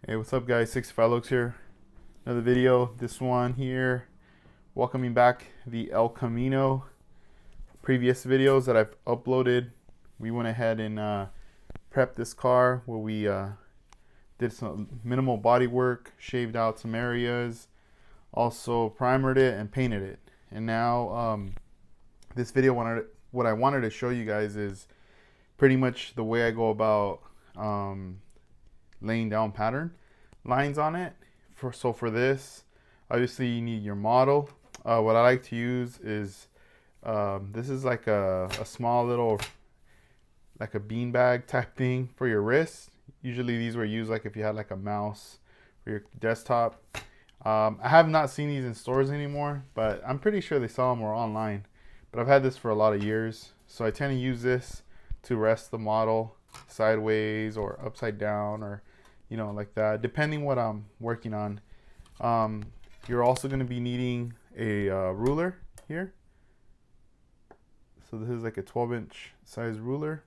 Hey, what's up guys? 65 Looks here. Another video. This one here, welcoming back the El Camino. Previous videos that I've uploaded, we went ahead and prepped this car where we did some minimal body work, shaved out some areas, also primered it and painted it. And now this video, what I wanted to show you guys is pretty much the way I go about laying down pattern lines on it. So for this, obviously you need your model. What I like to use is this is like a small little, like a beanbag type thing for your wrist. Usually these were used like if you had like a mouse for your desktop. I have not seen these in stores anymore, but I'm pretty sure they sell them or online. But I've had this for a lot of years, so I tend to use this to rest the model sideways or upside down, or like that, depending what I'm working on. You're also going to be needing a ruler here. So this is like a 12-inch size ruler,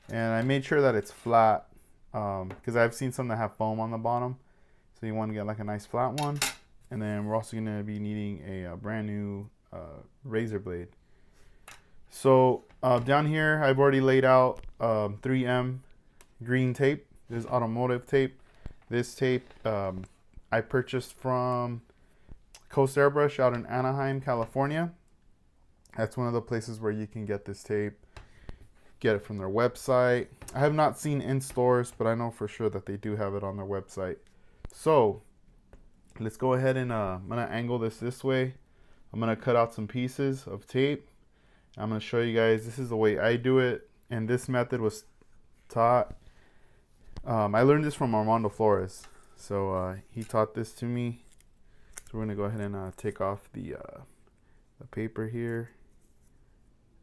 and I made sure that it's flat because I've seen some that have foam on the bottom, so you want to get like a nice flat one. And then we're also going to be needing a brand new razor blade. So down here I've already laid out 3M green tape. This is automotive tape. This tape I purchased from Coast Airbrush out in Anaheim, California. That's one of the places where you can get this tape. Get it from their website. I have not seen in stores, but I know for sure that they do have it on their website. So let's go ahead and I'm gonna angle this way. I'm gonna cut out some pieces of tape. I'm gonna show you guys, this is the way I do it, and this method was taught. I learned this from Armando Flores, so he taught this to me. So we're gonna go ahead and take off the paper here.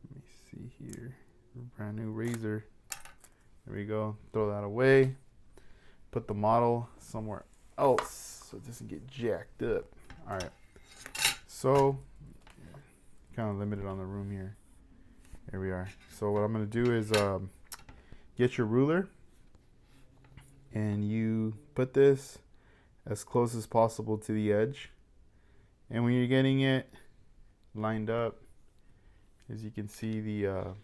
Let me see here, brand new razor. There we go. Throw that away. Put the model somewhere else so it doesn't get jacked up. All right. So kind of limited on the room here. Here we are. So what I'm gonna do is get your ruler, and you put this as close as possible to the edge. And when you're getting it lined up, as you can see, the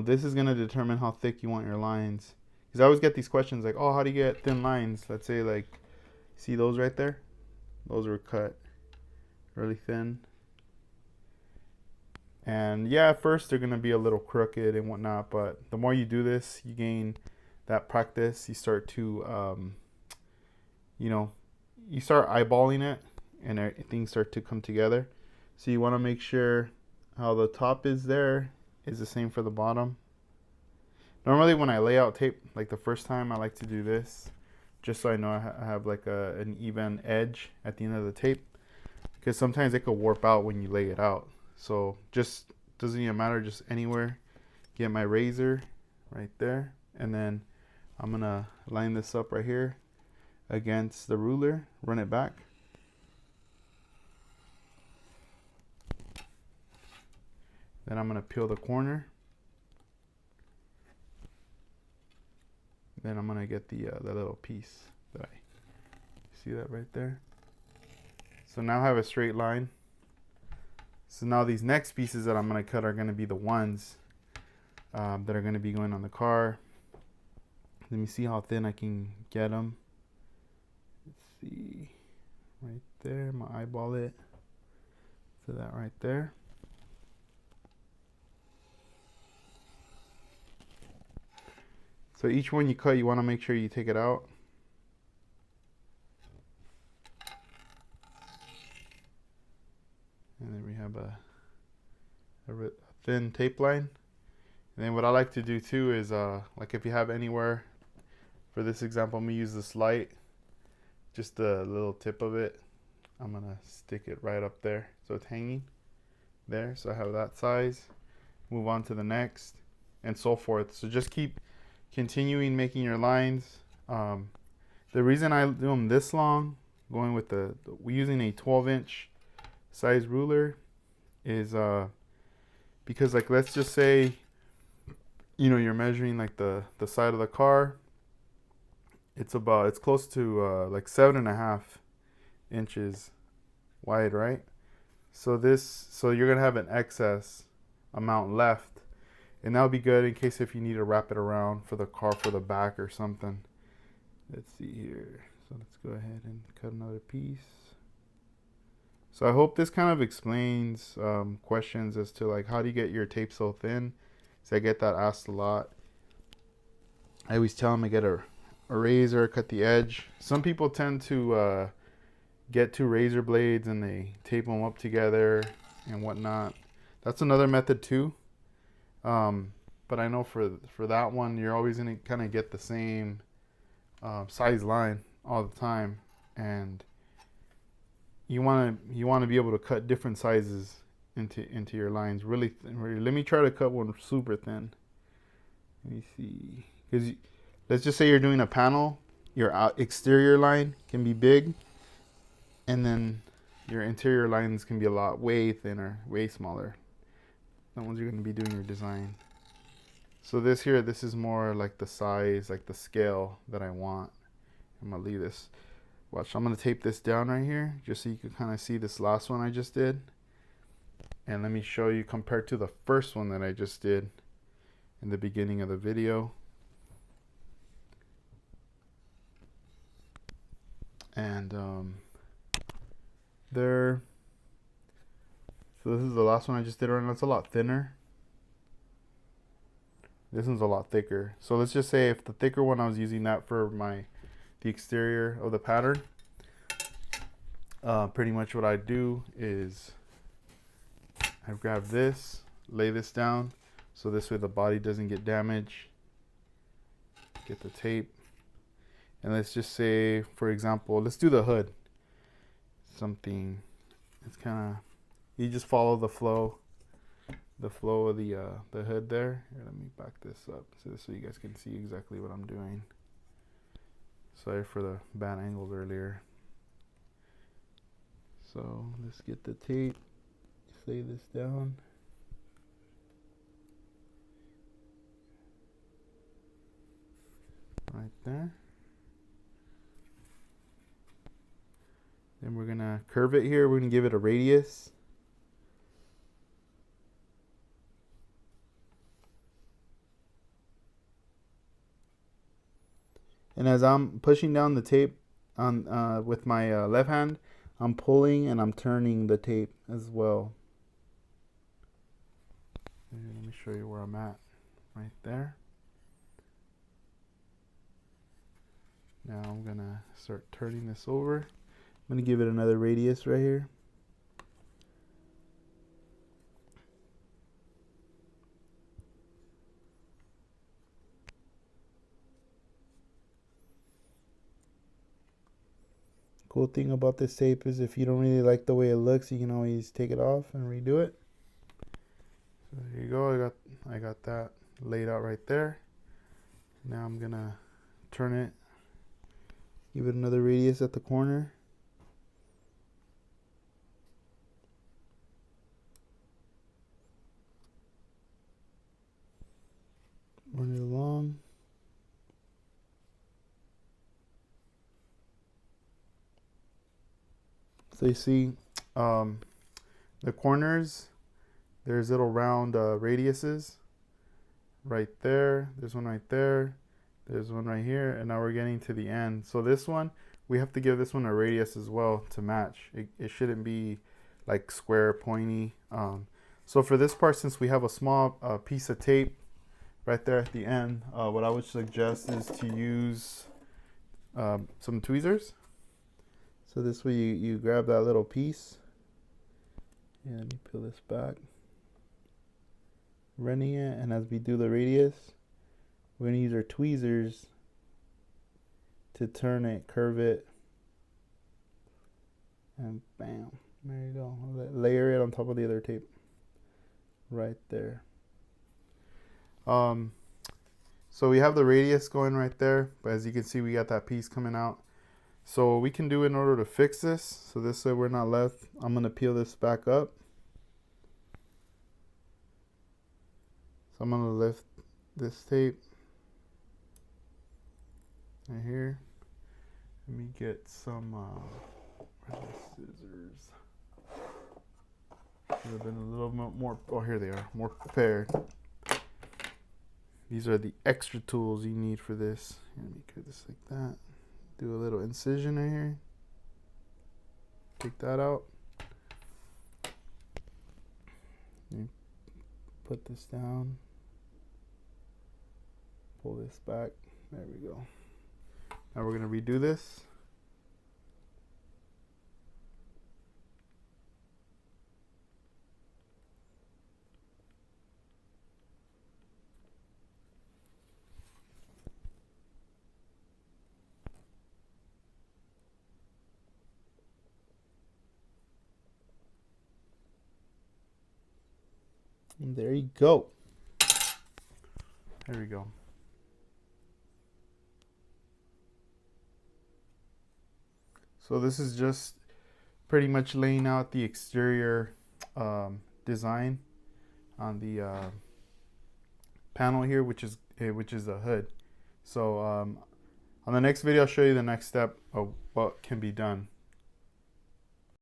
this is going to determine how thick you want your lines. Because I always get these questions like, oh, how do you get thin lines? Let's say, like, see those right there? Those were cut really thin. And yeah, at first they're going to be a little crooked and whatnot, but the more you do this, you gain that practice. You start to you start eyeballing it, and things start to come together. So you want to make sure how the top is there is the same for the bottom. Normally when I lay out tape, like the first time, I like to do this just so I know I have like an even edge at the end of the tape, because sometimes it could warp out when you lay it out. So just doesn't even matter, just anywhere. Get my razor right there, and then I'm gonna line this up right here against the ruler, run it back. Then I'm gonna peel the corner. Then I'm gonna get the little piece that I see that right there. So now I have a straight line. So now these next pieces that I'm gonna cut are gonna be the ones that are gonna be going on the car. Let me see how thin I can get them. Let's see, right there. I'm gonna eyeball it to that right there. So each one you cut, you want to make sure you take it out. And then we have a thin tape line. And then what I like to do too is, like if you have anywhere, for this example, I'm going to use this light, just the little tip of it. I'm going to stick it right up there so it's hanging there. So I have that size. Move on to the next, and so forth. So just keep continuing making your lines. The reason I do them this long, going with we're using a 12-inch size ruler, is because, like, let's just say you're measuring like the side of the car, it's close to like 7.5 inches wide, right? So you're gonna have an excess amount left, and that'll be good in case if you need to wrap it around for the car for the back or something. Let's see here. So let's go ahead and cut another piece. So I hope this kind of explains questions as to like how do you get your tape so thin. So I get that asked a lot. I always tell them to get a razor, cut the edge. Some people tend to get two razor blades and they tape them up together and whatnot. That's another method too. But I know for that one, you're always gonna kind of get the same size line all the time, and you want to be able to cut different sizes into your lines really thin. Let me try to cut one super thin. Let me see, because let's just say you're doing a panel, your exterior line can be big, and then your interior lines can be a lot way thinner, way smaller. The ones you're going to be doing your design. So this is more like the size, like the scale that I want. I'm going to leave this. Watch, I'm going to tape this down right here just so you can kind of see this last one I just did. And let me show you compared to the first one that I just did in the beginning of the video. And there. So this is the last one I just did right now. It's a lot thinner. This one's a lot thicker. So let's just say if the thicker one, I was using that for the exterior of the pattern. Pretty much what I do is I grab this, lay this down, so this way the body doesn't get damaged. Get the tape. And let's just say, for example, let's do the hood. Something, it's kind of, you just follow the flow of the hood there. Here, let me back this up so you guys can see exactly what I'm doing. Sorry for the bad angles earlier. So let's get the tape, lay this down. Right there. Then we're gonna curve it here. We're gonna give it a radius. And as I'm pushing down the tape on with my left hand, I'm pulling and I'm turning the tape as well. Let me show you where I'm at. Right there. Now I'm gonna start turning this over. I'm gonna give it another radius right here. Cool thing about this tape is if you don't really like the way it looks, you can always take it off and redo it. So there you go. I got that laid out right there. Now I'm gonna turn it, give it another radius at the corner. Run it along. So you see the corners, there's little round radiuses right there. There's one right there. There's one right here. And now we're getting to the end. So this one, we have to give this one a radius as well to match. It shouldn't be like square, pointy. So for this part, since we have a small piece of tape right there at the end, what I would suggest is to use some tweezers. So this way you grab that little piece. And let me peel this back. Running it, and as we do the radius, we're going to use our tweezers to turn it, curve it, and bam, there you go. Layer it on top of the other tape. Right there. So we have the radius going right there, but as you can see, we got that piece coming out. So what we can do in order to fix this, so this way we're not left, I'm going to peel this back up. So I'm going to lift this tape right here. Let me get some scissors. Should have been a little bit more. Oh, here they are, more prepared. These are the extra tools you need for this. Let me cut this like that. Do a little incision right here. Take that out. Put this down. Pull this back. There we go. Now we're going to redo this. And there you go. There we go. So this is just pretty much laying out the exterior design on the panel here, which is the hood. So on the next video, I'll show you the next step of what can be done.